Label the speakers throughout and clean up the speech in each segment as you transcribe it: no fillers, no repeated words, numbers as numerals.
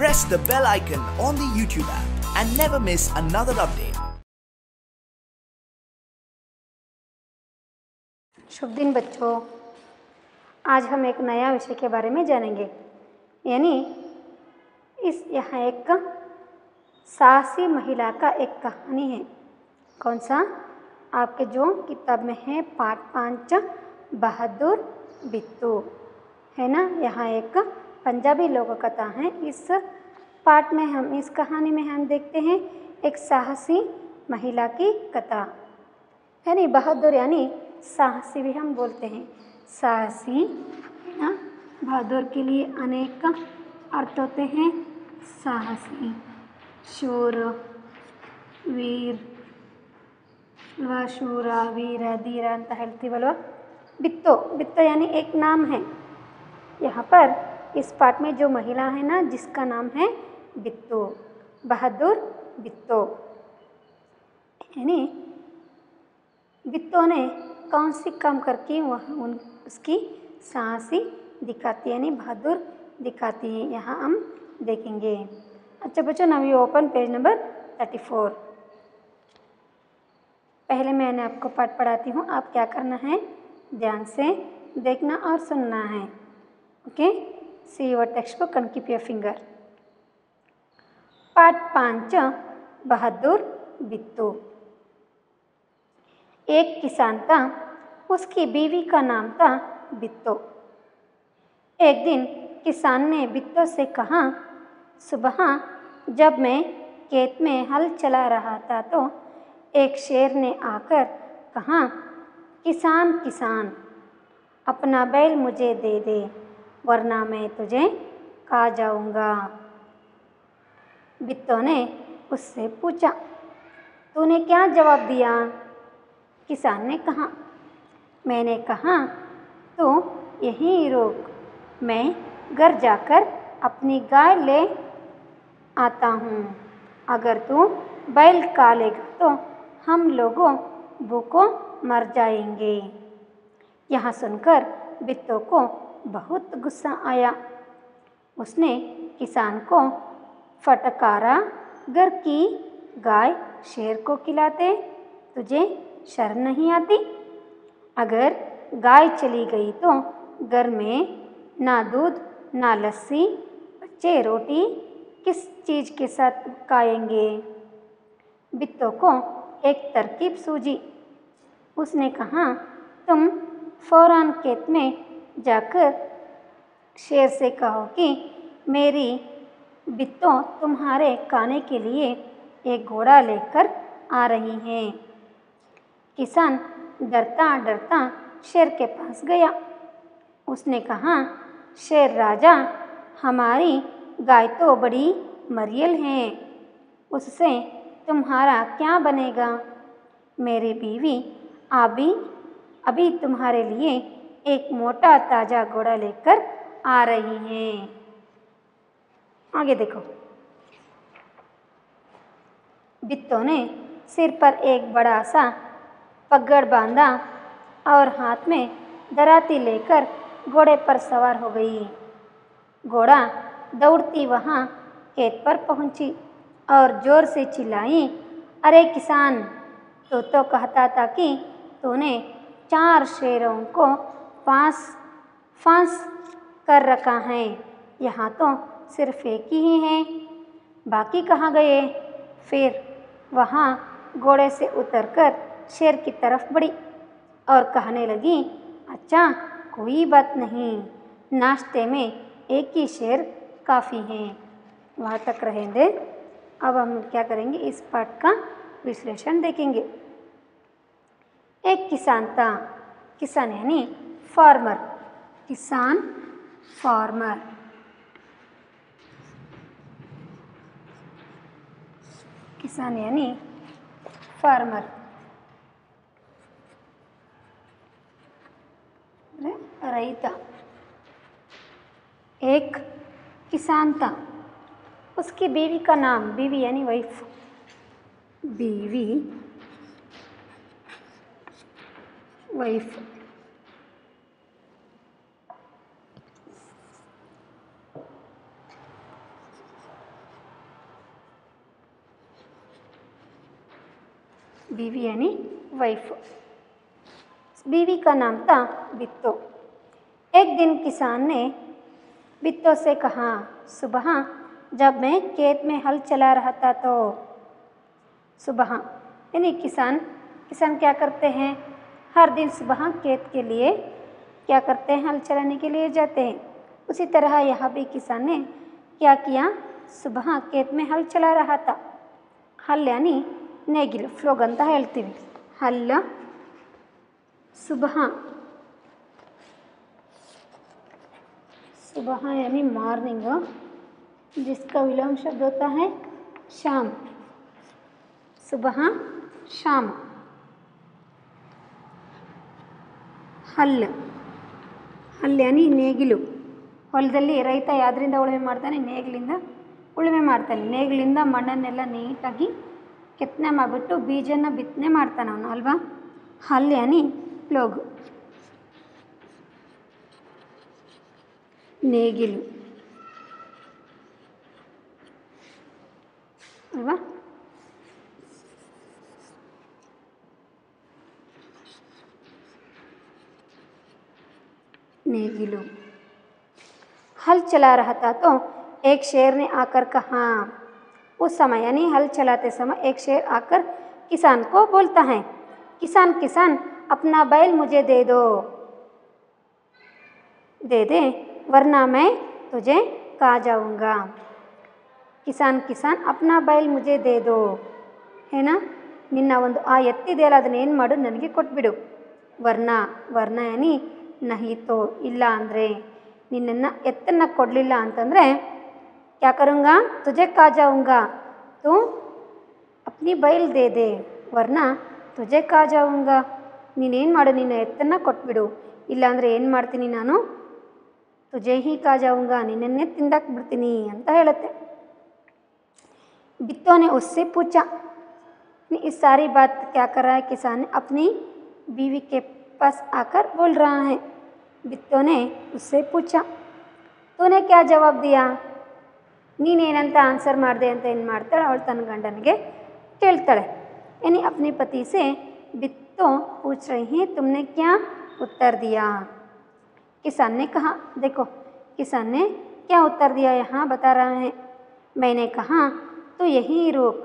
Speaker 1: press the bell icon on the YouTube app and never miss another update.
Speaker 2: शुभ दिन बच्चों, आज हम एक नया विषय के बारे में जानेंगे। यानी यहाँ एक साहसी महिला का एक कहानी है। कौन सा? आपके जो किताब में है पाठ 5 बहादुर बिट्टू है ना। यहाँ एक पंजाबी लोक कथा है। इस पाठ में इस कहानी में हम देखते हैं एक साहसी महिला की कथा। यानी बहादुर यानी साहसी भी हम बोलते हैं। साहसी है ना। बहादुर के लिए अनेक अर्थ होते हैं। साहसी, शूर, वीर, शूर, वीर, धीर ಅಂತ ಹೇಳ್ತೀವಲ್ವ। बिट्टो, बिट्टो यानी एक नाम है। यहाँ पर इस पाठ में जो महिला है ना, जिसका नाम है बिट्टो, बहादुर बिट्टो। यानी बिट्टो ने कौन सी काम करके उसकी साहसी दिखाती है, यानी बहादुर दिखाती है, यहाँ हम देखेंगे। अच्छा बच्चों, now you open page number 34। पहले मैंने आपको पाठ पढ़ाती हूँ। आप क्या करना है, ध्यान से देखना और सुनना है। Okay, see your text book and keep your finger. पाठ 5 बहादुर बिट्टू। एक किसान था, उसकी बीवी का नाम था बिट्टो। एक दिन किसान ने बिट्टो से कहा, सुबह जब मैं खेत में हल चला रहा था तो एक शेर ने आकर कहा, किसान किसान, अपना बैल मुझे दे दे, वरना मैं तुझे खा जाऊंगा। बिट्टो ने उससे पूछा, तूने क्या जवाब दिया? किसान ने कहा, मैंने कहा तू यहीं रोक, मैं घर जाकर अपनी गाय ले आता हूँ। अगर तू बैल खा लेगा तो हम लोगों भूखों मर जाएंगे। यह सुनकर बिट्टो को बहुत गुस्सा आया। उसने किसान को फटकारा, घर की गाय शेर को खिलाते तुझे शर्म नहीं आती? अगर गाय चली गई तो घर में ना दूध ना लस्सी, बच्चे रोटी किस चीज़ के साथ खाएंगे? बिट्टो को एक तरकीब सूझी। उसने कहा, तुम फौरन खेत में जाकर शेर से कहो कि मेरी बिट्टो तुम्हारे खाने के लिए एक घोड़ा लेकर आ रही है। किसान डरता डरता शेर के पास गया। उसने कहा, शेर राजा, हमारी गाय तो बड़ी मरियल है, उससे तुम्हारा क्या बनेगा? मेरी बीवी अभी तुम्हारे लिए एक मोटा ताजा घोड़ा लेकर आ रही है। आगे देखो। बिट्टो ने सिर पर एक बड़ा सा पगड़ बांधा और हाथ में दराती लेकर घोड़े पर सवार हो गई। घोड़ा दौड़ती वहाँ खेत पर पहुँची और जोर से चिल्लाई, अरे किसान, तू तो कहता था कि तूने 4 शेरों को फांस कर रखा है, यहाँ तो सिर्फ एक ही है, बाकी कहाँ गए? फिर वहाँ घोड़े से उतरकर शेर की तरफ बढ़ी और कहने लगी, अच्छा कोई बात नहीं, नाश्ते में एक ही शेर काफ़ी है। वहाँ तक रहेंगे। अब हम क्या करेंगे, इस पाठ का विश्लेषण देखेंगे। एक किसान था। किसान यानी फार्मर। किसान, फार्मर। किसान यानी फार्मर। रईता। एक किसान था, उसकी बीवी का नाम, बीवी यानी वाइफ, बीवी वाइफ। बीवी यानी वाइफ। बीवी का नाम था बित्तो। एक दिन किसान ने बित्तो से कहा, सुबह जब मैं खेत में हल चला रहा था तो सुबह यानी किसान क्या करते हैं, हर दिन सुबह खेत के लिए क्या करते हैं, हल चलाने के लिए जाते हैं। उसी तरह यहाँ भी किसान ने क्या किया, सुबह खेत में हल चला रहा था। हल यानी ನೇಗಿಲು ಫ್ಲೋಗ್ ಅಂತ ಹೇಳ್ತೀವಿ। ಹಲ್ಲ सुबह यानी मॉर्निंग, जिसका विलोम शब्द होता है शाम। सुबह शाम। ಹಲ್ ಯಾನಿ ನೇಗಿಲು। ಹೊಲದಲ್ಲಿ ರೈತ ಯಾವ್ದರಿಂದ ಉಳುಮೆ ಮಾಡ್ತಾನೆ, ನೇಗಿಲಿಂದ ಉಳುಮೆ ಮಾಡ್ತಾನೆ। ನೇಗಿಲಿಂದ ಮಣ್ಣನ್ನೆಲ್ಲ ನೀಟಾಗಿ ಕೆತ್ತನೆ ಮಾಡಿಬಿಟ್ಟು ಬೀಜನ ಬಿತ್ತನೆ ಮಾಡ್ತಾನೆ ಅವನು ಅಲ್ವಾ। ಹಲ್ ಯಾನಿ ಪ್ಲೋಗ್, ನೇಗಿಲು ಅಲ್ವಾ। ನೇಗಿಲು। हल चला रहा था तो एक शेर ने आकर कहा। उस समय यानी हल चलाते समय एक शेर आकर किसान को बोलता है, किसान किसान अपना बैल मुझे दे दो, दे दे वरना मैं तुझे खा जाऊंगा। किसान किसान अपना बैल मुझे दे दो, ಏನ ನಿನ್ನ ಒಂದು ಆ ಎತ್ತಿದೆಯಲ್ಲ ಅದನ್ನ ಏನು ಮಾಡು ನನಗೆ ಕೊಟ್ಬಿಡು। ವರ್ಣ ಯಾನಿ ನಹೀತೋ ಇಲ್ಲ ಅಂದರೆ, ನಿನ್ನನ್ನು ಎತ್ತನ್ನು ಕೊಡಲಿಲ್ಲ ಅಂತಂದರೆ क्या करूँगा तुझे खा जाऊँगा, तू अपनी बैल दे दे वरना तुझे खा जाऊँगा। ನೀನೇನು ಮಾಡು, ನಿನ್ನ ಎತ್ತನ್ನು ಕೊಟ್ಬಿಡು, ಇಲ್ಲಾಂದರೆ ಏನು ಮಾಡ್ತೀನಿ ನಾನು, ತುಜೆ ಹಿ ಖಾ ಜಾऊँगा, ನಿನ್ನನ್ನೇ ತಿಂದಾಕ್ಬಿಡ್ತೀನಿ ಅಂತ ಹೇಳುತ್ತೆ। बित्तो ने उससे पूछा, इस सारी बात क्या कर रहा है किसान अपनी बीवी के पास आकर बोल रहा है। बित्तो ने उससे पूछा, तूने क्या जवाब दिया, ನೀನೇನಂತ ಆನ್ಸರ್ ಮಾಡಿದೆ ಅಂತ ಏನು ಮಾಡ್ತಾಳೆ, ಅವಳು ತನ್ನ ಗಂಡನಿಗೆ ಕೇಳ್ತಾಳೆ। यानी अपने पति से बित्तो पूछ रही है तुमने क्या उत्तर दिया। किसान ने कहा, देखो किसान ने क्या उत्तर दिया यहाँ बता रहा है। मैंने कहा तो यहीं रुक,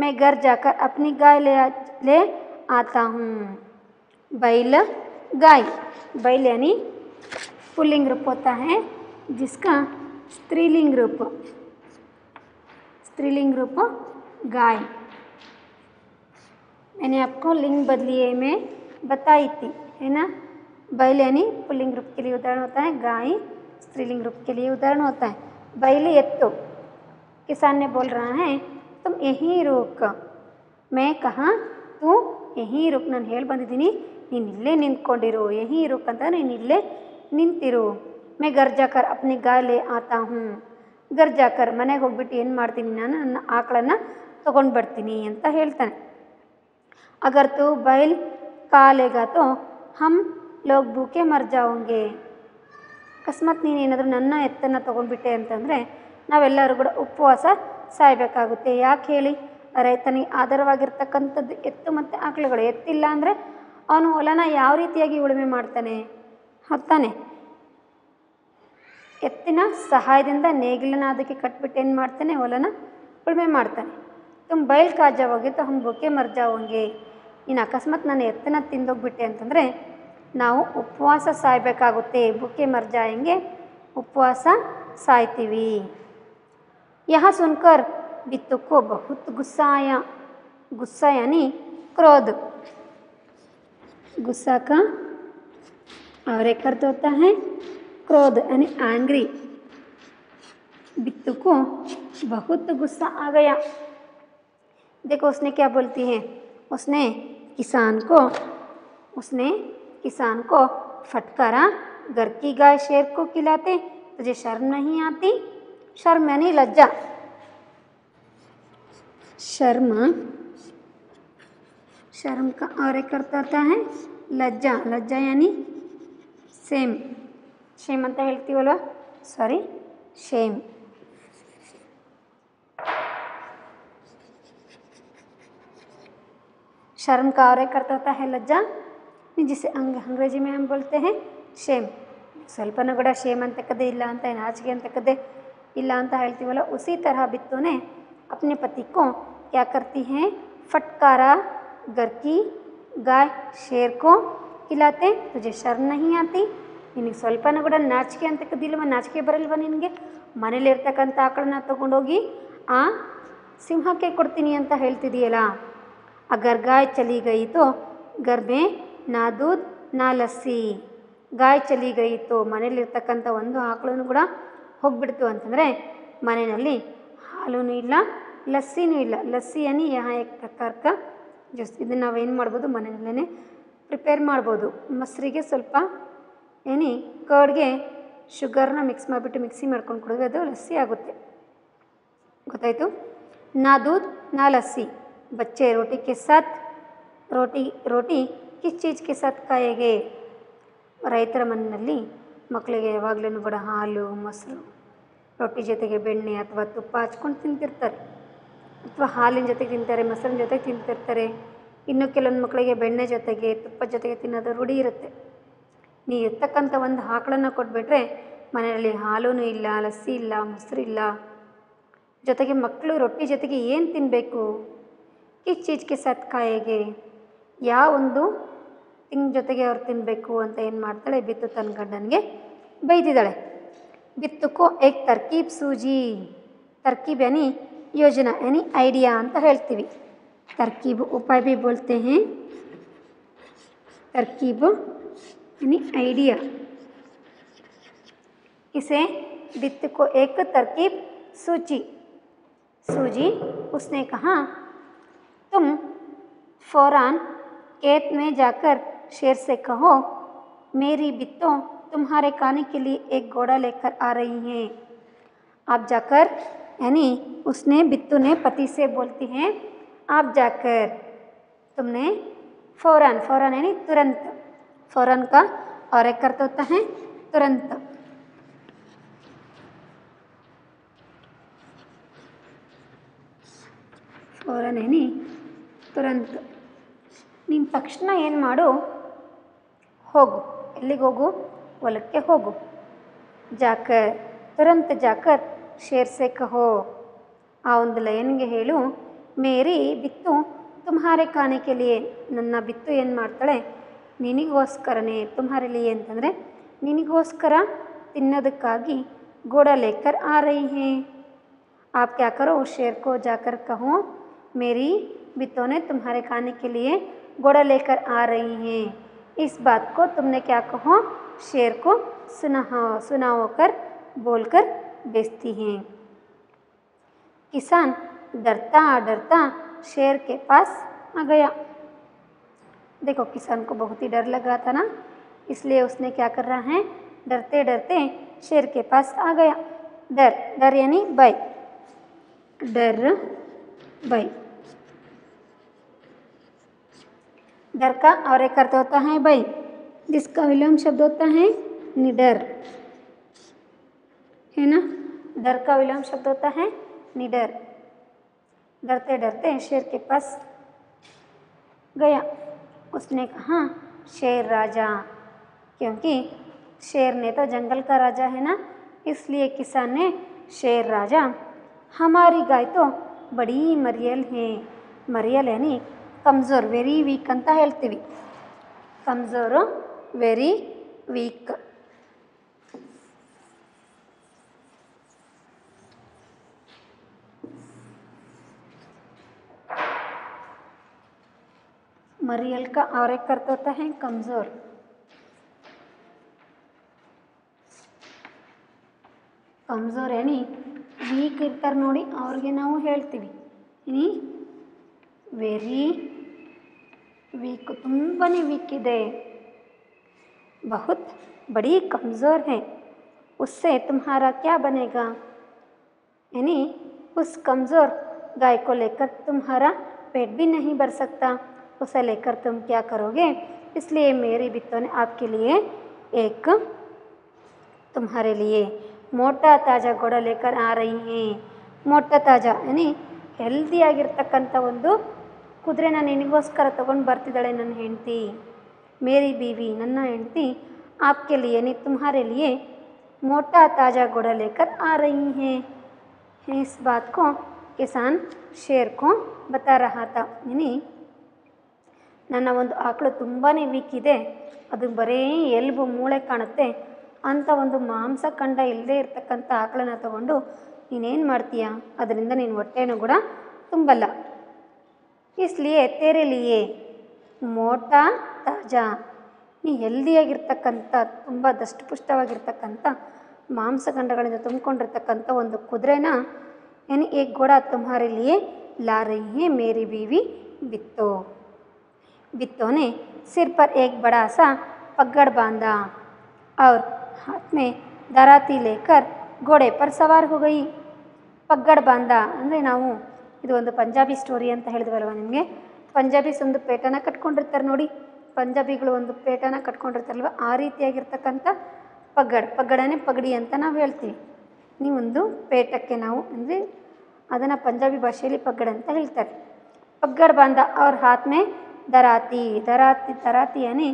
Speaker 2: मैं घर जाकर अपनी गाय ले आता हूँ। बैल गाय, बैल यानी पुल्लिंग रूप होता है जिसका स्त्रीलिंग रूप गाय। मैंने आपको लिंग बदलिए में बताई थी, है ना। बैल यानी पुल्लिंग रूप के लिए उदाहरण होता है, गाय स्त्रीलिंग रूप के लिए उदाहरण होता है। बैल एत्तो, किसान ने बोल रहा है तुम यहीं रुक, मैं कहा तू यहीं रुक, ನಾನು ಹೇಳಿ ಬಂದಿದ್ದೀನಿ ನೀನು ಇಲ್ಲೇ ನಿಂತ್ಕೊಂಡಿರು, यहीं रुक ಅಂತ ನೀನು ಇಲ್ಲೇ ನಿಂತಿರು। मैं घर जाकर अपनी गाय ले आता हूँ, घर जाकर ಮನೆಗೆ ಹೋಗ್ಬಿಟ್ಟು ಏನು ಮಾಡ್ತೀನಿ ನಾನು, ನನ್ನ ಆಕಳನ್ನು ತೊಗೊಂಡು ಬರ್ತೀನಿ ಅಂತ ಹೇಳ್ತಾನೆ। अगर तू बैल खा लेगा तो हम लोग भूखे मर जाओगे। ಅಕಸ್ಮಾತ್ ನೀನೇನಾದರೂ ನನ್ನ ಎತ್ತನ್ನು ತೊಗೊಂಡ್ಬಿಟ್ಟೆ ಅಂತಂದರೆ ನಾವೆಲ್ಲರೂ ಕೂಡ ಉಪವಾಸ ಸಾಯಬೇಕಾಗುತ್ತೆ। ಯಾಕೆ ಹೇಳಿ, ರೈತನಿಗೆ ಆಧಾರವಾಗಿರ್ತಕ್ಕಂಥದ್ದು ಎತ್ತು ಮತ್ತು ಆಕಳುಗಳು। ಎತ್ತಿಲ್ಲ ಅಂದರೆ ಅವನು ಹೊಲನ ಯಾವ ರೀತಿಯಾಗಿ ಉಳುಮೆ ಮಾಡ್ತಾನೆ, ಹೊತ್ತಾನೆ ಎತ್ತಿನ ಸಹಾಯದಿಂದ ನೇಗಿಲನ್ನ ಅದಕ್ಕೆ ಕಟ್ಬಿಟ್ಟು ಏನು ಮಾಡ್ತಾನೆ, ಹೊಲನ ಉಳುಮೆ ಮಾಡ್ತಾನೆ। ತುಮ್ ಬೈಲ್ ಖಾ ಜಾವೋಗೆ ತೋ ಹಮ್ ಭೂಕೆ ಮರ್ ಜಾವೋಂಗೆ, ನೀನು ಅಕಸ್ಮಾತ್ ನನ್ನ ಎತ್ತನ್ನ ತಿಂದೋಗ್ಬಿಟ್ಟೆ ಅಂತಂದರೆ ನಾವು ಉಪವಾಸ ಸಾಯಬೇಕಾಗುತ್ತೆ। ಭೂಕೆ ಮರ್ ಜಾಯಂಗೆ, ಉಪವಾಸ ಸಾಯ್ತೀವಿ। यहाँ सुनकर बित्तू को बहुत गुस्सा आया। गुस्सा यानी क्रोध, गुस्सा का और एक अर्थ होता है क्रोध यानी एंग्री। बित्तू को बहुत गुस्सा आ गया। देखो उसने क्या बोलती है, उसने किसान को फटकारा, घर की गाय शेर को खिलाते तुझे शर्म नहीं आती। शर्म यानी लज्जा, शर्म का और एक अर्थ होता है लज्जा। लज्जा यानी ಸೇಮ್ ಅಂತ ಹೇಳ್ತೀವಲ್ವ, ಸಾರಿ ಶೇಮ್। शर्म का और एक अर्थ होता है लज्जा, जिसे अंग्रेजी में हम बोलते हैं शेम. ಸ್ವಲ್ಪನೂ ಕೂಡ ಶೇಮ್ ಅಂತಕ್ಕದ್ದೇ ಇಲ್ಲ ಅಂತ, ನಾಚಿಕೆ ಅಂತಕ್ಕದ್ದೇ ಇಲ್ಲ ಅಂತ ಹೇಳ್ತೀವಲ್ಲ, उसी तरह बित्तू ने अपने पति को क्या करती हैं, फटकारा. घर की गाय शेर को खिलाते, तुझे शर्म नहीं आती, ನಿನಗೆ ಸ್ವಲ್ಪನೂ ಕೂಡ ನಾಚಿಕೆ ಅಂತಕ್ಕದ್ದಿಲ್ವ, ನಾಚಿಕೆ ಬರಲ್ವ ನಿನಗೆ, ಮನೇಲಿರ್ತಕ್ಕಂಥ ಆಕಳನ್ನ ತೊಗೊಂಡೋಗಿ ಆ ಸಿಂಹಕ್ಕೆ ಕೊಡ್ತೀನಿ ಅಂತ ಹೇಳ್ತಿದೆಯಲ್ಲ. ಅಗರ್ ಗಾಯ್ ಚಲಿ ಗಯಿ ತೋ ಘರ್ ಮೇ ನಾ ದೂದ್ ನಾ ಲಸ್ಸಿ. ಗಾಯ್ ಚಲಿ ಗಯಿ ತೋ ಮನೇಲಿರ್ತಕ್ಕಂಥ ಒಂದು ಆಕಳೂ ಕೂಡ ಹೋಗ್ಬಿಡ್ತು ಅಂತಂದರೆ ಮನೆಯಲ್ಲಿ ಹಾಲೂ ಇಲ್ಲ, ಲಸ್ಸಿನೂ ಇಲ್ಲ. ಲಸ್ಸಿ ಅನಿ ಯಹ ಏಕ್ ಪ್ರಕಾರ ಕಾ ಜ್ಯೂಸ್. ಇದನ್ನು ನಾವೇನು ಮಾಡ್ಬೋದು, ಮನೆಯಲ್ಲೇ ಪ್ರಿಪೇರ್ ಮಾಡ್ಬೋದು. ಮೊಸರಿಗೆ ಸ್ವಲ್ಪ ಕರ್ಡ್ಗೆ ಶುಗರ್ನ ಮಿಕ್ಸ್ ಮಾಡಿಬಿಟ್ಟು ಮಿಕ್ಸಿ ಮಾಡ್ಕೊಂಡು ಕುಡಿದ್ರೆ ಅದು ಲಸ್ಸಿ ಆಗುತ್ತೆ. ಗೊತ್ತಾಯಿತು. ನಾ ದೂದ್ ನಾ ಲಸ್ಸಿ. ಬಚ್ಚೆ ರೋಟಿ ಕೆ ಸಾಥ್ ರೋಟಿ ಕಿಸ್ ಚೀಜ್ ಕೆ ಸಾಥ್ ಕಾಯೇಗೆ. ರೈತರ ಮನೆಯಲ್ಲಿ ಮಕ್ಕಳಿಗೆ ಯಾವಾಗಲೂ ಕೂಡ ಹಾಲು ಮೊಸರು ರೊಟ್ಟಿ ಜೊತೆಗೆ ಬೆಣ್ಣೆ ಅಥವಾ ತುಪ್ಪ ಹಚ್ಕೊಂಡು ತಿಂತಿರ್ತಾರೆ, ಅಥವಾ ಹಾಲಿನ ಜೊತೆಗೆ ತಿಂತಾರೆ, ಮೊಸರಿನ ಜೊತೆಗೆ ತಿಂತಿರ್ತಾರೆ. ಇನ್ನು ಕೆಲವೊಂದು ಮಕ್ಕಳಿಗೆ ಬೆಣ್ಣೆ ಜೊತೆಗೆ ತುಪ್ಪದ ಜೊತೆಗೆ ತಿನ್ನೋದು ರೂಢಿ ಇರುತ್ತೆ. ನೀವು ಇರ್ತಕ್ಕಂಥ ಒಂದು ಆಕಳನ್ನು ಕೊಟ್ಬಿಟ್ರೆ ಮನೆಯಲ್ಲಿ ಹಾಲೂ ಇಲ್ಲ, ಲಸ್ಸಿ ಇಲ್ಲ, ಮೊಸರಿಲ್ಲ, ಜೊತೆಗೆ ಮಕ್ಕಳು ರೊಟ್ಟಿ ಜೊತೆಗೆ ಏನು ತಿನ್ನಬೇಕು, ಕಿಸ್ ಚೀಜ್ಗೆ ಸಾಥ್ ಕಾಯೇಗೆ, ಯಾವ ಒಂದು ತಿಂಗ್ ಜೊತೆಗೆ ಅವ್ರು ತಿನ್ನಬೇಕು ಅಂತ ಏನು ಮಾಡ್ತಾಳೆ, ಬಿತ್ತು ತನ್ನ ಗಂಡನಿಗೆ ಬೈದಿದ್ದಾಳೆ. ಬಿತ್ತುಕೋ ಏಕ್ ತರ್ಕೀಬ್ ಸೂಜಿ. ತರ್ಕೀಬ್ ಯಾನಿ ಯೋಜನಾ ಯಾನಿ ಐಡಿಯಾ ಅಂತ ಹೇಳ್ತೀವಿ. ತರ್ಕೀಬ್ ಉಪಾಯ भी बोलते हैं. तरकीब यानी आइडिया. इसे बित्त को एक तरकीब सूची. उसने कहा, तुम फौरन खेत में जाकर शेर से कहो, मेरी बित्तो तुम्हारे खाने के लिए एक घोड़ा लेकर आ रही हैं. आप जाकर, यानी उसने बित्तू ने पति से बोलती हैं, आप जाकर, तुमने फौरन यानी तुरंत. फौरन का और एक अर्थ होता है तुरंत. ಫೌರನ್ ಏನಿ ತುರಂತ. ನೀನು ತಕ್ಷಣ ಏನು ಮಾಡು, ಹೋಗು. ಎಲ್ಲಿಗೆ ಹೋಗು, ಹೊಲಕ್ಕೆ ಹೋಗು. ಜಾಕರ್ ತುರಂತ ಜಾಕರ್ ಶೇರ್ ಸೆ ಕಹೋ. ಆ ಒಂದು ಲೈನ್ಗೆ ಹೇಳು, ಮೇರಿ ಬಿತ್ತು ತುಮ್ಹಾರೆ ಖಾನೆ ಕೆ ಲಿಯೆ. ನನ್ನ ಬಿತ್ತು ಏನು ಮಾಡ್ತಾಳೆ, ನಿನಗೋಸ್ಕರನೇ. ತುಮ್ಹಾರೆ ಲಿಯೆ ಅಂತಂದರೆ ನಿನಗೋಸ್ಕರ ತಿನ್ನೋದಕ್ಕಾಗಿ ಗೋಡ ಲೇಕರ್ ಆ ರಹಿ ಹೇ. आप क्या करो, उस शेर को जाकर कहो, मेरी बित्तों ने तुम्हारे खाने के लिए घोड़ा लेकर आ रही हैं. इस बात को तुमने क्या कहो, शेर को सुनाओ कर बोलकर बेचती हैं. किसान डरता डरता शेर के पास आ गया. देखो, किसान को बहुत ही डर लगा था ना, इसलिए उसने क्या कर रहा है, डरते डरते शेर के पास आ गया. डर यानी भय. डर भय. डर का और एक अर्थ होता है भय, जिसका विलोम शब्द होता है निडर, है ना. डर का विलोम शब्द होता है निडर. डरते डरते शेर के पास गया. उसने कहा, शेर राजा, क्योंकि शेर ने तो जंगल का राजा है ना, इसलिए किसान ने शेर राजा, हमारी गाय तो बड़ी मरियल है. मरियल यानी कमज़ोर, ವೆರಿ ವೀಕ್ ಅಂತ ಹೇಳ್ತೀವಿ. ಕಮಜೋರು, ವೆರಿ ವೀಕ್. मरियल का और एक अर्थ होता है कमज़ोर. ಕಮಜೋರ್ ಏನಿ ವೀಕ್ ಇರ್ತಾರೆ ನೋಡಿ, ಅವ್ರಿಗೆ ನಾವು ಹೇಳ್ತೀವಿ ಇನಿ ವೆರಿ ವೀಕ್, ತುಂಬಾ ವೀಕ್ ಇದೆ. बहुत बड़ी कमज़ोर है, उससे तुम्हारा क्या बनेगा. यानी उस कमज़ोर गाय को लेकर तुम्हारा पेट भी नहीं भर सकता, उसे लेकर तुम क्या करोगे. इसलिए मेरी बित्तों ने आपके लिए एक, तुम्हारे लिए मोटा ताज़ा घोड़ा लेकर आ रही हैं. मोटा ताज़ा यानी ಹೆಲ್ದಿಯಾಗಿರ್ತಕ್ಕಂಥ ಒಂದು ಕುದುರೆನ ನಿನಗೋಸ್ಕರ ತೊಗೊಂಡು ಬರ್ತಿದ್ದಾಳೆ ನನ್ನ ಹೆಂಡತಿ, ಮೇರಿ ಬೀವಿ ನನ್ನ ಹೆಂಡತಿ आपके लिए नहीं तुम्हारे लिए मोटा ताज़ा घोड़ा लेकर आ रही है। इस बात को किसान शेर को बता रहा था। यानी ನನ್ನ ಒಂದು ಆಕಳು ತುಂಬಾ ವೀಕ್ ಇದೆ, ಅದು ಬರೀ ಎಲುಬು ಮೂಳೆ ಕಾಣುತ್ತೆ ಅಂಥ ಒಂದು ಮಾಂಸಖಂಡ ಇಲ್ಲದೆ ಇರ್ತಕ್ಕಂಥ ಆಕಳನ್ನ ತಗೊಂಡು ನೀನೇನು ಮಾಡ್ತೀಯ, ಅದರಿಂದ ನೀನು ಹೊಟ್ಟೆನೂ ಕೂಡ ತುಂಬಲ್ಲ. ಇಸ್ಲಿಯೇ ತೇರೆ ಲಿಯೇ ಮೋಟಾ ತಾಜಾ, ನೀ ಹೆಲ್ದಿಯಾಗಿರ್ತಕ್ಕಂಥ ತುಂಬ ದಷ್ಟಪುಷ್ಟವಾಗಿರ್ತಕ್ಕಂಥ ಮಾಂಸಖಂಡಗಳಿಂದ ತುಂಬಿಕೊಂಡಿರ್ತಕ್ಕಂಥ ಒಂದು ಕುದುರೆನ यानी एक घोड़ा तुम्हारे लिए ला रही है मेरी बीवी बित्तो। बित्तो ने सिर पर एक बड़ा सा पगड़ बांधा और हाथ में दराती लेकर घोड़े पर सवार हो गई। ಪಗ್ಗಡ್ ಬಾಂಧ ಅಂದರೆ ನಾವು ಇದು ಒಂದು ಪಂಜಾಬಿ ಸ್ಟೋರಿ ಅಂತ ಹೇಳಿದ್ವಲ್ವ ನಿಮಗೆ. ಪಂಜಾಬೀಸ್ ಒಂದು ಪೇಟನ ಕಟ್ಕೊಂಡಿರ್ತಾರೆ ನೋಡಿ, ಪಂಜಾಬಿಗಳು ಒಂದು ಪೇಟನ ಕಟ್ಕೊಂಡಿರ್ತಾರಲ್ವ, ಆ ರೀತಿಯಾಗಿರ್ತಕ್ಕಂಥ ಪಗ್ಗಡನೇ ಪಗಡಿ ಅಂತ ನಾವು ಹೇಳ್ತೀವಿ. ನೀವೊಂದು ಪೇಟಕ್ಕೆ ನಾವು ಅಂದರೆ ಅದನ್ನು ಪಂಜಾಬಿ ಭಾಷೆಯಲ್ಲಿ ಪಗ್ಗಡ ಅಂತ ಹೇಳ್ತಾರೆ. ಪಗ್ಗಡ್ ಬಾಂಧ ಅವ್ರ ಹಾತ್ ಮೇ ದರಾತಿ, ದರಾತಿ ಅನೇ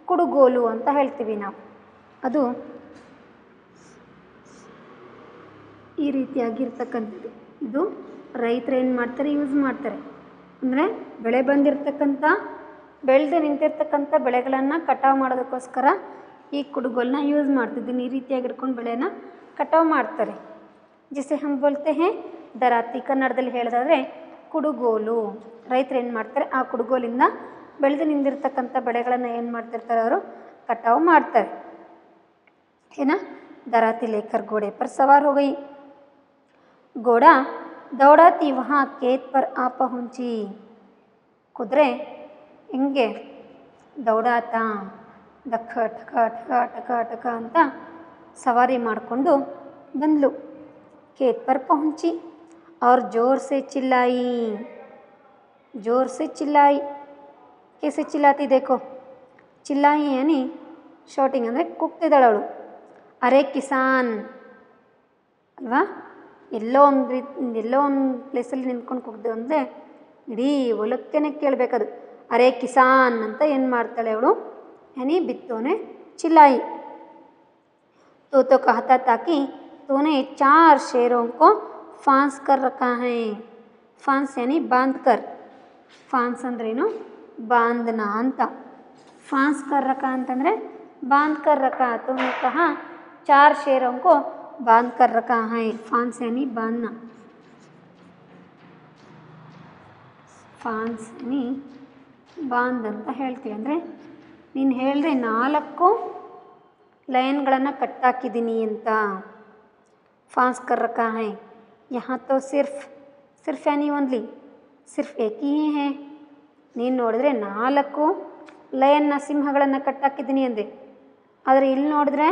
Speaker 2: ಕುಡುಗೋಲು ಅಂತ ಹೇಳ್ತೀವಿ ನಾವು. ಅದು ಈ ರೀತಿಯಾಗಿರ್ತಕ್ಕಂಥದ್ದು. ಇದು ರೈತರು ಏನು ಮಾಡ್ತಾರೆ, ಯೂಸ್ ಮಾಡ್ತಾರೆ ಅಂದರೆ ಬೆಳೆ ಬಂದಿರತಕ್ಕಂಥ ಬೆಳೆದು ನಿಂತಿರ್ತಕ್ಕಂಥ ಬೆಳೆಗಳನ್ನು ಕಟಾವು ಮಾಡೋದಕ್ಕೋಸ್ಕರ ಈ ಕುಡುಗೋಲನ್ನ ಯೂಸ್ ಮಾಡ್ತಿದ್ದೀನಿ. ಈ ರೀತಿಯಾಗಿ ಇಟ್ಕೊಂಡು ಬೆಳೆನ ಕಟಾವು ಮಾಡ್ತಾರೆ. ಜಿಸೆ ಹಮ್ ಬೋಲ್ತೆ ಹೇ ದರಾತಿ, ಕನ್ನಡದಲ್ಲಿ ಹೇಳೋದಾದರೆ ಕುಡುಗೋಲು. ರೈತರು ಏನು ಮಾಡ್ತಾರೆ, ಆ ಕುಡುಗೋಲಿಂದ ಬೆಳೆದು ನಿಂದಿರ್ತಕ್ಕಂಥ ಬೆಳೆಗಳನ್ನು ಏನು ಮಾಡ್ತಿರ್ತಾರೆ, ಅವರು ಕಟಾವು ಮಾಡ್ತಾರೆ. ಏನ ದರಾತಿ ಲೇಕರ್ ಘೋಡೆ ಪರ್ ಸವಾರ್ हो गई। घोड़ा दौड़ाती वहाँ खेत पर आ पहुँची। ಕುದುರೆ ಹಿಂಗೆ ದೌಡಾತಾ ಧಕ್ಕ ಠಕ ಠಕ ಠಕ ಠಕ ಅಂತ ಸವಾರಿ ಮಾಡಿಕೊಂಡು ಬಂದ್ಲು. खेत पर पहुँची और जोर से चिल्लाई। जोर से चिल्लाई कैसे चिल्लाती देखो, चिल्लाई यानी ಶೌಟಿಂಗ್ ಅಂದರೆ ಕೂಗ್ತಿದ್ದಾಳೆ ಅವಳು. ಅರೆ ಕಿಸಾನ್ ಅಲ್ವಾ, ಎಲ್ಲೋ ಒಂದು ಪ್ಲೇಸಲ್ಲಿ ನಿಂತ್ಕೊಂಡು ಕೂಗ್ದು ಅಂದರೆ ಇಡೀ ಹೊಲಕ್ಕೇನೆ ಕೇಳಬೇಕದು. ಅರೆ ಕಿಸಾನ್ ಅಂತ ಏನು ಮಾಡ್ತಾಳೆ ಅವಳು, ಯಾನಿ ಬಿತ್ತೋನೆ ಚಿಲ್ಲಾಯಿ. तो कहता था कि तूने 4 शेरों को फांस कर रखा है। फांस यानी बांध कर, फांस अंद्रेನು बांधना ಅಂತ. फांस कर रखा ಅಂತಂದರೆ बांध कर रखा। तूने कहा 4 शेरों को बांध कर रखा है। फांस यानी बांधना, ಫಾನ್ಸ್ ಯಾನಿ ಬಾಂದ್ ಅಂತ ಹೇಳ್ತೀವಿ. ಅಂದರೆ ನೀನು ಹೇಳಿದ್ರೆ 4 ಲೈನ್ಗಳನ್ನು ಕಟ್ಟಾಕಿದ್ದೀನಿ ಅಂತ. ಫಾನ್ಸ್ ಕರ್ ರಖಾ ಹೈ. ಯಹಾ ತೋ ಸಿರ್ಫ್ ಯಾನಿ ಓನ್ಲಿ, ಸಿರ್ಫ್ ಏಕ್ ಹಿ ಹೈ. ನೀನು ನೋಡಿದ್ರೆ 4 ಲೈನ್ನ ಸಿಂಹಗಳನ್ನು ಕಟ್ಟಾಕಿದ್ದೀನಿ ಅಂದೆ, ಆದರೆ ಇಲ್ಲಿ ನೋಡಿದ್ರೆ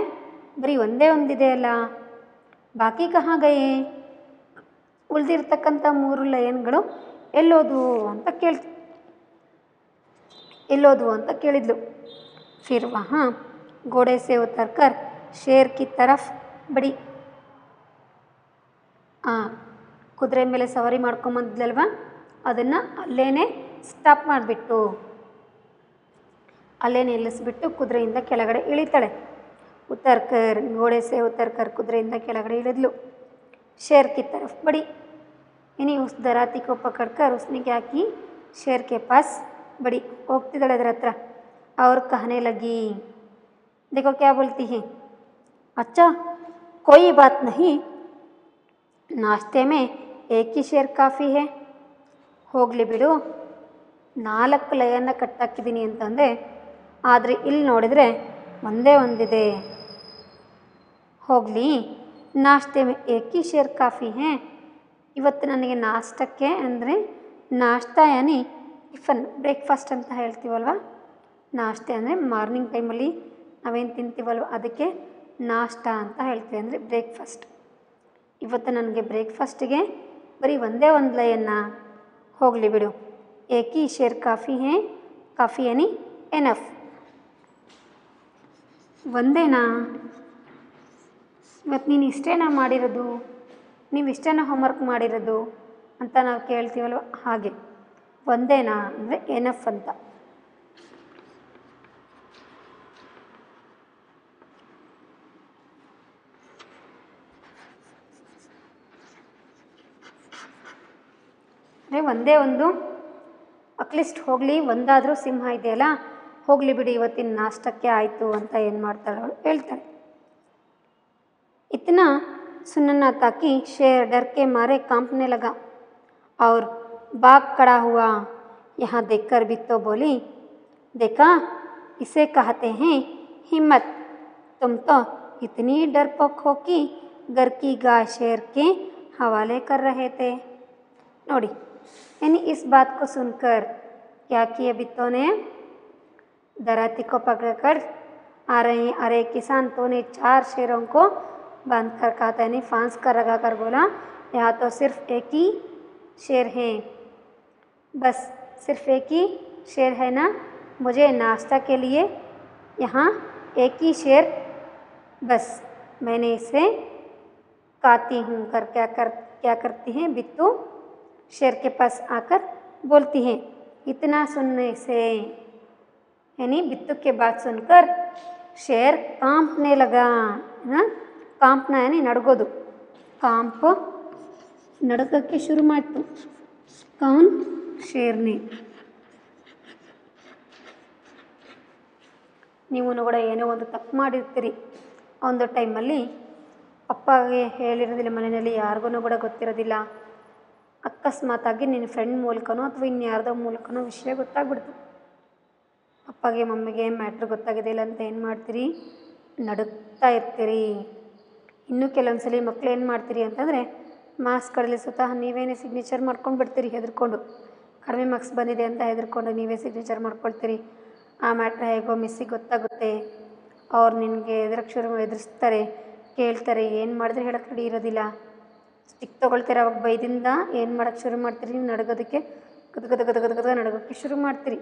Speaker 2: ಬರೀ ಒಂದೇ ಒಂದಿದೆ ಅಲ್ಲ. ಬಾಕಿ ಕಹಾ ಗಯೇ, ಉಳಿದಿರ್ತಕ್ಕಂಥ 3 ಲೈನ್ಗಳು ಎಲ್ಲೋದು ಅಂತ ಕೇಳಿದ್ಲು. ಫಿರ್ ವಹಾ ಘೋಡೆ ಸೆ ಉತರ್ ಕರ್ ಶೇರ್ ಕಿ ತರಫ್ ಬಡಿ. ಕುದುರೆ ಮೇಲೆ ಸವಾರಿ ಮಾಡ್ಕೊಂಬಂದಿದ್ಲಲ್ವ, ಅದನ್ನು ಅಲ್ಲೇನೆ ಸ್ಟಾಪ್ ಮಾಡಿಬಿಟ್ಟು, ಅಲ್ಲೇ ನಿಲ್ಲಿಸ್ಬಿಟ್ಟು ಕುದುರೆಯಿಂದ ಕೆಳಗಡೆ ಇಳಿತಾಳೆ. ಉತ್ತರ್ಕರ್ ಘೋಡೆ ಸೆ ಉತ್ತರ್ಕರ್, ಕುದುರೆಯಿಂದ ಕೆಳಗಡೆ ಇಳಿದ್ಲು. ಶೇರ್ ಕಿ ತರಫ್ ಬಡಿ यानी उस दराती को पकड़कर उसने क्या की, शेर के पास बड़ी, ಹೋಗ್ತಿದ್ದಾಳೆ ಅದರ ಹತ್ರ. और कहने लगी, देखो क्या बोलती है, अच्छा कोई बात नहीं, नाश्ते में एक ही शेर काफ़ी है। ಹೋಗಲಿ ಬಿಡು, 4 ಲೈನ್ನ ಕಟ್ಟಾಕಿದ್ದೀನಿ ಅಂತಂದೆ, ಆದರೆ ಇಲ್ಲಿ ನೋಡಿದರೆ ಒಂದೇ ಒಂದಿದೆ. ಹೋಗಲಿ, ನಾಶ್ತೆ ಮೇ ಏಕ್ ಹಿ ಶೇರ್ ಕಾಫಿ ಹೇ. ಇವತ್ತು ನನಗೆ ನಾಷ್ಟಕ್ಕೆ ಅಂದರೆ ನಾಷ್ಟಾ ಯಾನಿ ಟಿಫನ್, ಬ್ರೇಕ್ಫಾಸ್ಟ್ ಅಂತ ಹೇಳ್ತೀವಲ್ವ. ನಾಷ್ಟೆ ಅಂದರೆ ಮಾರ್ನಿಂಗ್ ಟೈಮಲ್ಲಿ ನಾವೇನು ತಿಂತೀವಲ್ವ ಅದಕ್ಕೆ ನಾಷ್ಟಾ ಅಂತ ಹೇಳ್ತೀವಿ, ಅಂದರೆ ಬ್ರೇಕ್ಫಾಸ್ಟ್. ಇವತ್ತು ನನಗೆ ಬ್ರೇಕ್ಫಾಸ್ಟಿಗೆ ಬರೀ ಒಂದೇ ಒಂದು ಲೈನ್ನ. ಹೋಗಲಿ ಬಿಡು, ಏಕ್ ಹಿ ಶೇರ್ ಕಾಫಿ ಹೇ. ಕಾಫಿ ಯಾನಿ ಎನಫ್, ಒಂದೇನಾ, ಇವತ್ತು ನೀನು ಇಷ್ಟೇನಾ ಮಾಡಿರೋದು, ನೀವು ಇಷ್ಟೇನ ಹೋಮ್ವರ್ಕ್ ಮಾಡಿರೋದು ಅಂತ ನಾವು ಕೇಳ್ತೀವಲ್ವ, ಹಾಗೆ ಒಂದೇನಾ ಅಂದರೆ ಎನಫ್ ಅಂತ. ಅಂದರೆ ಒಂದೇ ಒಂದು ಅಟ್ಲೀಸ್ಟ್ ಹೋಗಲಿ, ಒಂದಾದರೂ ಸಿಂಹ ಇದೆಯಲ್ಲ, ಹೋಗಲಿ ಬಿಡಿ ಇವತ್ತಿನ ನಾಷ್ಟಕ್ಕೆ ಆಯಿತು ಅಂತ ಏನು ಮಾಡ್ತಾಳೆ ಅವಳು ಹೇಳ್ತಾಳೆ. इतना सुनना था कि शेर डर के मारे कांपने लगा और भाग खड़ा हुआ. यहाँ देखकर बिट्टू बोली, देखा इसे कहते हैं हिम्मत. तुम तो इतनी डरपोक हो कि घर की गाय शेर के हवाले कर रहे थे. नोड़ी यानी इस बात को सुनकर क्या किया बिट्टू ने, दराती को पकड़कर आ रहे हैं. अरे किसान, तूने 4 शेरों को बांध कर कहा था, यानी फांस कर लगा कर बोला यहाँ तो सिर्फ एक ही शेर है, बस सिर्फ एक ही शेर है ना, मुझे नाश्ता के लिए यहाँ एक ही शेर, बस मैंने इसे काती हूँ. कर क्या करती हैं बिट्टू, शेर के पास आकर बोलती हैं. इतना सुनने से यानी बिट्टू के बात सुनकर शेर कांपने लगा. ना ಕಾಂಪ್ನ ಯಾನಿ ನಡ್ಗೋದು, ಕಾಂಪ್ ನಡ್ಕೋಕ್ಕೆ ಶುರು ಮಾಡ್ತು. ಕೌನ್ ಶೇರ್ನೆ. ನೀವು ಕೂಡ ಏನೋ ಒಂದು ತಪ್ಪು ಮಾಡಿರ್ತೀರಿ, ಒಂದು ಟೈಮಲ್ಲಿ ಅಪ್ಪಗೆ ಹೇಳಿರೋದಿಲ್ಲ, ಮನೆಯಲ್ಲಿ ಯಾರಿಗೂ ಕೂಡ ಗೊತ್ತಿರೋದಿಲ್ಲ, ಅಕಸ್ಮಾತಾಗಿ ನಿನ್ನ ಫ್ರೆಂಡ್ ಮೂಲಕನೋ ಅಥವಾ ಇನ್ಯಾರ್ದೋ ಮೂಲಕನೋ ವಿಷಯ ಗೊತ್ತಾಗ್ಬಿಡ್ತು. ಅಪ್ಪಗೆ ಮಮ್ಮಿಗೆ ಮ್ಯಾಟ್ರ್ ಗೊತ್ತಾಗಿದೆ ಇಲ್ಲ ಅಂತ ಏನು ಮಾಡ್ತೀರಿ, ನಡುಕ್ತಾ ಇರ್ತೀರಿ. ಇನ್ನೂ ಕೆಲವೊಂದು ಸಲ ಮಕ್ಕಳು ಏನು ಮಾಡ್ತೀರಿ ಅಂತಂದರೆ ಮಾರ್ಕ್ಸ್ಗಳಲ್ಲಿ ಸ್ವತಃ ನೀವೇನೇ ಸಿಗ್ನೇಚರ್ ಮಾಡ್ಕೊಂಡು ಬಿಡ್ತೀರಿ ಹೆದರ್ಕೊಂಡು. ಕಡಿಮೆ ಮಾರ್ಕ್ಸ್ ಬಂದಿದೆ ಅಂತ ಹೆದರ್ಕೊಂಡು ನೀವೇ ಸಿಗ್ನೇಚರ್ ಮಾಡ್ಕೊಳ್ತೀರಿ. ಆ ಮ್ಯಾಟ್ರ್ ಹೇಗೋ ಮಿಸ್ಸಿಗೆ ಗೊತ್ತಾಗುತ್ತೆ, ಅವ್ರು ನಿನಗೆ ಎದುರಿಸ್ತಾರೆ, ಕೇಳ್ತಾರೆ, ಏನು ಮಾಡಿದ್ರೆ ಹೇಳಕ್ಕೆ ರೆಡಿ ಇರೋದಿಲ್ಲ, ಸ್ಟಿಕ್ ತೊಗೊಳ್ತೀರ. ಅವಾಗ ಬೈದಿಂದ ಏನು ಮಾಡೋಕ್ಕೆ ಶುರು ಮಾಡ್ತೀರಿ, ನೀವು ನಡ್ಗೋದಕ್ಕೆ ಗದ ನಡ್ಗೋಕ್ಕೆ ಶುರು ಮಾಡ್ತೀರಿ.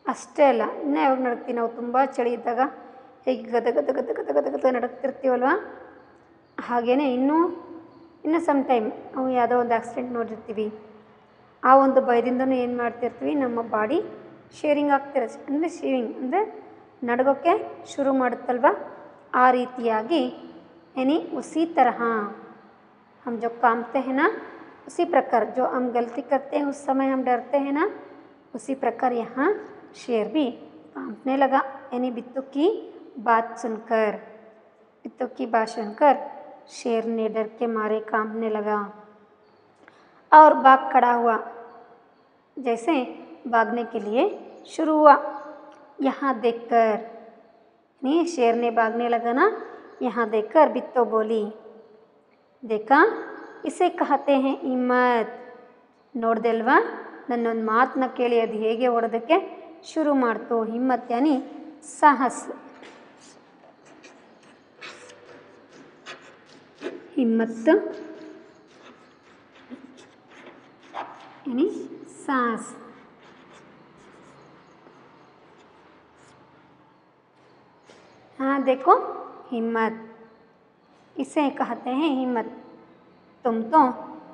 Speaker 2: ಅಷ್ಟೇ ಅಲ್ಲ, ಇನ್ನೂ ಯಾವಾಗ ನಡ್ತೀವಿ ನಾವು ತುಂಬ ಚಳಿ ಇದ್ದಾಗ ಹೇಗೆ ಗದ ನಡುಗ್ತಿರ್ತೀವಲ್ವ, ಹಾಗೆಯೇ ಇನ್ನೂ ಸಮ್ ಟೈಮ್ ನಾವು ಯಾವುದೋ ಒಂದು ಆಕ್ಸಿಡೆಂಟ್ ನೋಡಿರ್ತೀವಿ, ಆ ಒಂದು ಭಯದಿಂದನೂ ಏನು ಮಾಡ್ತಿರ್ತೀವಿ, ನಮ್ಮ ಬಾಡಿ ಶೇರಿಂಗ್ ಆಗ್ತಿರುತ್ತೆ. ಅಂದರೆ ಶೇರಿಂಗ್ ಅಂದರೆ ನಡ್ಗೋಕ್ಕೆ ಶುರು ಮಾಡುತ್ತಲ್ವ, ಆ ರೀತಿಯಾಗಿ यानी उसी तरह हम जो कांपते हैं ना, उसी प्रकार जो हम गलती करते हैं उस समय हम डरते हैं ना, उसी प्रकार यहाँ शेर भी कांपने लगा. यानी बिट्टू की बात सुनकर शेर ने डर के मारे कांपने लगा और भाग खड़ा हुआ, जैसे भागने के लिए शुरू हुआ. यहाँ देखकर नहीं, शेर ने भागने लगा ना, यहाँ देखकर बिट्टू बोली, देखा इसे कहते हैं हिम्मत. ನೋಡ್ದಲ್ವಾ, ನನ್ನೊಂದು ಮಾತನ್ನ ಕೇಳಿ ಅದು ಹೇಗೆ ಓಡೋದಕ್ಕೆ ಶುರು ಮಾಡ್ತು. ಹಿಮ್ಮತ್ ಯಾನಿ ಸಾಹಸ್, ಹಿಮ್ಮತ್ यानी साहस. हाँ देखो, हिम्मत इसे कहते हैं हिम्मत. तुम तो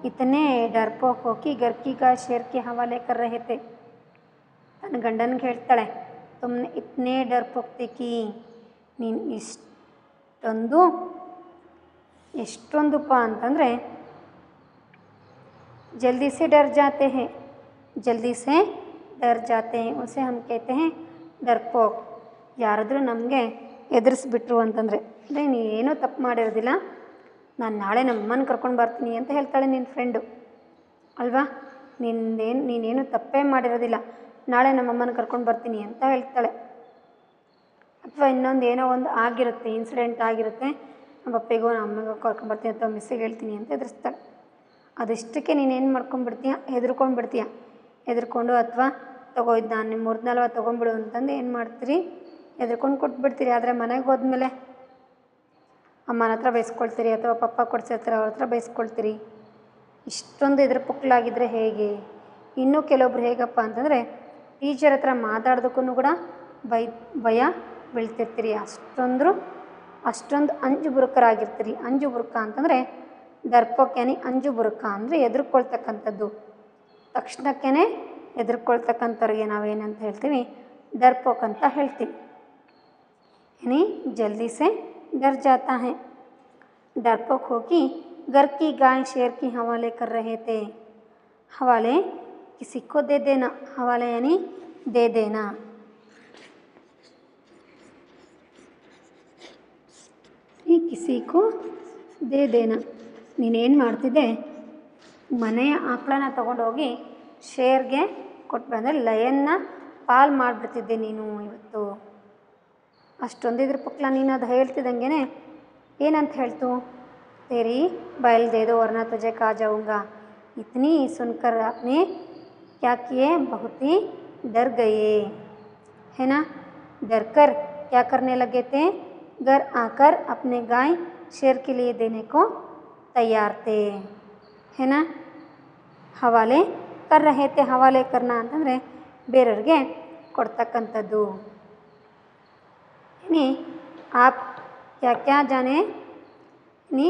Speaker 2: इतने डरपोक हो कि घर की गाय शेर के हवाले कर रहे थे. तन गंडन ಹೇಳ್ತಾಳೆ, तुमने इतने डरपोक थे कि ನೀನು ಎಷ್ಟೊಂದುಪ್ಪ ಅಂತಂದರೆ जल्दी से डर जाते हैं, उसे हम कहते हैं डरपोक. ಯಾರಾದರೂ ನಮಗೆ ಎದುರಿಸ್ಬಿಟ್ರು ಅಂತಂದರೆ, ಅಂದರೆ ನೀನೇನೂ ತಪ್ಪು ಮಾಡಿರೋದಿಲ್ಲ, ನಾನು ನಾಳೆ ನಮ್ಮಮ್ಮನ ಕರ್ಕೊಂಡು ಬರ್ತೀನಿ ಅಂತ ಹೇಳ್ತಾಳೆ ನಿನ್ನ ಫ್ರೆಂಡು ಅಲ್ವಾ. ನೀನೇನು ತಪ್ಪೇ ಮಾಡಿರೋದಿಲ್ಲ, ನಾಳೆ ನಮ್ಮಮ್ಮನ ಕರ್ಕೊಂಡು ಬರ್ತೀನಿ ಅಂತ ಹೇಳ್ತಾಳೆ. ಅಥವಾ ಇನ್ನೊಂದು ಏನೋ ಒಂದು ಆಗಿರುತ್ತೆ, ಇನ್ಸಿಡೆಂಟ್ ಆಗಿರುತ್ತೆ, ನಮ್ಮ ಅಪ್ಪೆಗೋ ನಮ್ಮ ಅಮ್ಮನಿಗೋ ಕರ್ಕೊಂಡ್ಬರ್ತೀನಿ ಅಥವಾ ಮಿಸ್ಸಿಗೆ ಹೇಳ್ತೀನಿ ಅಂತ ಎದುರಿಸ್ತಾಳೆ. ಅದಷ್ಟಕ್ಕೆ ನೀನೇನು ಮಾಡ್ಕೊಂಡ್ಬಿಡ್ತೀಯ, ಹೆದರ್ಕೊಂಡು ಅಥವಾ ತೊಗೋಯ್ದು ನಾನು ನಿಮ್ಮ ಮುರಿದ್ನಲ್ವ ತೊಗೊಂಬಿಡು ಅಂತಂದು ಏನು ಮಾಡ್ತೀರಿ, ಹೆದರ್ಕೊಂಡು ಕೊಟ್ಬಿಡ್ತೀರಿ. ಆದರೆ ಮನೆಗೆ ಹೋದ್ಮೇಲೆ ಅಮ್ಮನ ಹತ್ರ ಬೈಸ್ಕೊಳ್ತೀರಿ ಅಥವಾ ಪಪ್ಪ ಕೊಡ್ಸಿರ್ತಾರೆ ಅವ್ರ ಹತ್ರ ಬೈಸ್ಕೊಳ್ತೀರಿ. ಇಷ್ಟೊಂದು ಎದುರು ಪುಕ್ಕಲಾಗಿದ್ದರೆ ಹೇಗೆ? ಇನ್ನೂ ಕೆಲವೊಬ್ರು ಹೇಗಪ್ಪ ಅಂತಂದರೆ ಟೀಚರ್ ಹತ್ರ ಮಾತಾಡೋದಕ್ಕೂ ಕೂಡ ಭಯ ಬೀಳ್ತಿರ್ತೀರಿ. ಅಷ್ಟೊಂದು ಅಂಜು ಬುರುಕರಾಗಿರ್ತೀರಿ. ಅಂಜು ಬುರುಕ ಅಂತಂದರೆ ದರ್ಪೋಕ್ ಯಾನಿ ಅಂಜು ಬುರುಕ ಅಂದರೆ ಎದುರ್ಕೊಳ್ತಕ್ಕಂಥದ್ದು. ತಕ್ಷಣಕ್ಕೇ ಹೆದರ್ಕೊಳ್ತಕ್ಕಂಥವ್ರಿಗೆ ನಾವೇನಂತ ಹೇಳ್ತೀವಿ, डरपोक ಅಂತ ಹೇಳ್ತೀವಿ. यानी जल्दी से डर जाता है. डरपोक हो कि घर की गाय शेर की हवाले कर रहे थे. हवाले किसी को दे देना. हवाले यानी दे देना. किसी को दे देना. ನೀನೇನು ಮಾಡ್ತಿದ್ದೆ, ಮನೆಯ ಆಕಳನ್ನ ತಗೊಂಡೋಗಿ ಶೇರ್ಗೆ ಕೊಟ್ಟು ಬಂದರೆ ಲಯನ್ನ ಪಾಲ್ ಮಾಡಿಬಿಡ್ತಿದ್ದೆ ನೀನು ಇವತ್ತು. ಅಷ್ಟೊಂದಿದ್ರ ಪಕ್ಲ ನೀನು ಅದು ಹೇಳ್ತಿದ್ದಂಗೆ ಏನಂತ ಹೇಳ್ತು, तेरी बैल दे दो वरना तुझे खा जाऊँगा. इतनी सुनकर आपने क्या किए, बहुत ही डर गए, है ना. डर कर क्या करने लगे थे, घर आकर अपने गाय शेर के लिए देने को तैयार थे, है ना. हवाले कर रहे थे. हवाले करना ಅಂತಂದರೆ ಬೇರೆಯವ್ರಿಗೆ ಕೊಡ್ತಕ್ಕಂಥದ್ದು. यानी आप क्या क्या जाने. यानी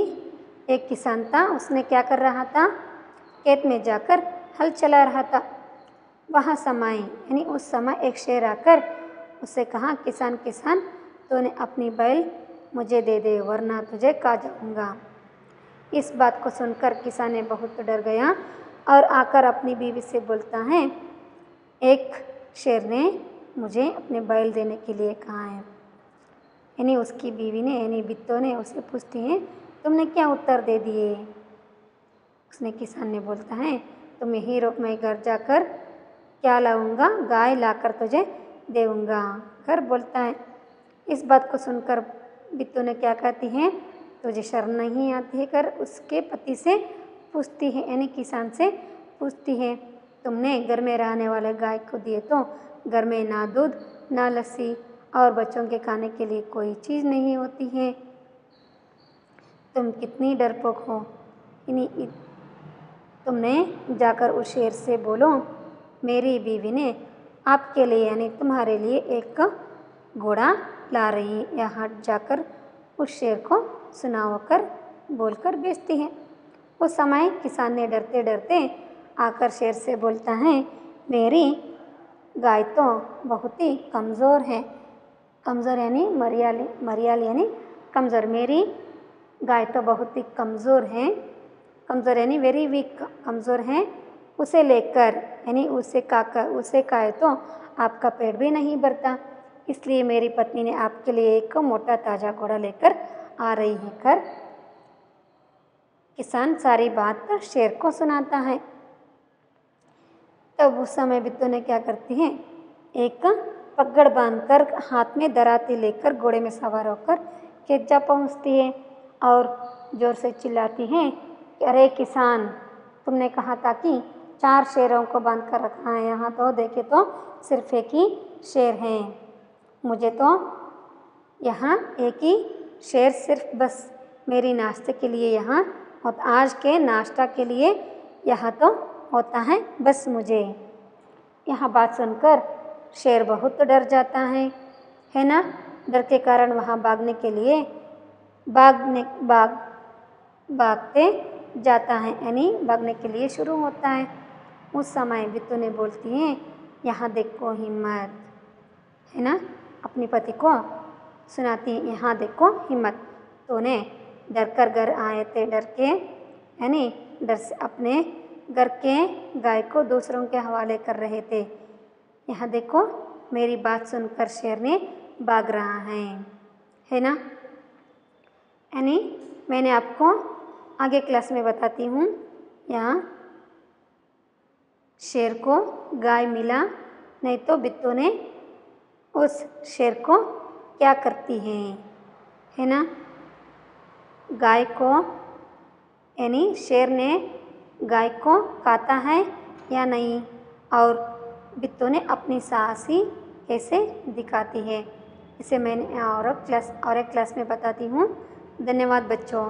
Speaker 2: एक किसान था, उसने क्या कर रहा था, खेत में जाकर हल चला रहा था. वहाँ समय यानी उस समय एक शेर आकर उससे कहा, किसान किसान तूने अपनी बैल मुझे दे दे वरना तुझे खा जाऊँगा. इस बात को सुनकर किसान ने बहुत डर गया और आकर अपनी बीवी से बोलता है, एक शेर ने मुझे अपने बैल देने के लिए कहा है. यानी उसकी बीवी ने यानी बित्तो ने उसे पूछती है, तुमने क्या उत्तर दे दिए. उसने किसान ने बोलता है, तुम यही रोक, मैं घर जाकर क्या लाऊंगा, गाय लाकर तुझे देऊंगा कर बोलता है. इस बात को सुनकर बित्तो ने क्या कहती है, तुझे शर्म नहीं आती है कर उसके पति से पूछती है. यानी किसान से पूछती है, तुमने घर में रहने वाले गाय को दिए तो घर में ना दूध ना लस्सी और बच्चों के खाने के लिए कोई चीज़ नहीं होती है. तुम कितनी डरपोक हो. यानी तुमने जाकर उस शेर से बोलो, मेरी बीवी ने आपके लिए यानी तुम्हारे लिए एक घोड़ा ला रही है. या हट जाकर उस शेर को सुनाकर बोलकर बेचती है. उस समय किसान ने डरते डरते आकर शेर से बोलता है, मेरी गाय तो बहुत ही कमज़ोर है. कमज़ोर यानी मरियाल यानी कमज़ोर. मेरी गाय तो बहुत ही कमज़ोर है. कमज़ोर यानी वेरी वीक, कमज़ोर है. उसे लेकर यानी उसे खाए तो आपका पेट भी नहीं भरता. इसलिए मेरी पत्नी ने आपके लिए एक मोटा ताज़ा घोड़ा लेकर आ रही है कर किसान सारी बात शेर को सुनाता है. तब उस समय बित्तो ने क्या करती है, एक पगड़ बांधकर हाथ में दराती लेकर घोड़े में सवार होकर खेत जा पहुँचती है और ज़ोर से चिल्लाती है कि अरे किसान, तुमने कहा था कि 4 शेरों को बांध कर रखा है, यहाँ तो देखे तो सिर्फ एक ही शेर हैं. मुझे तो यहाँ एक ही शेर सिर्फ बस मेरी नाश्ते के लिए यहाँ और आज के नाश्ता के लिए यहाँ तो होता है बस मुझे. यहाँ बात सुनकर शेर बहुत डर जाता है ना. डर के कारण वहाँ भागने के लिए भागते जाता है यानी भागने के लिए शुरू होता है. उस समय बित्तो ने बोलती है, यहाँ देखो हिम्मत, है ना. अपने पति को सुनाती है, यहाँ देखो हिम्मत, तूने डर कर घर आए थे, डर के यानी डर से अपने घर के गाय को दूसरों के हवाले कर रहे थे. यहाँ देखो मेरी बात सुनकर शेर ने भाग रहा है ना. यानी मैंने आपको आगे क्लास में बताती हूँ. यहाँ शेर को गाय मिला, नहीं तो बित्तो ने उस शेर को क्या करती है ना. गाय को यानी शेर ने गाय को काटा है या नहीं और बित्तो ने अपनी साहसी कैसे दिखाती है, इसे मैंने और एक क्लास में बताती हूँ. धन्यवाद बच्चों.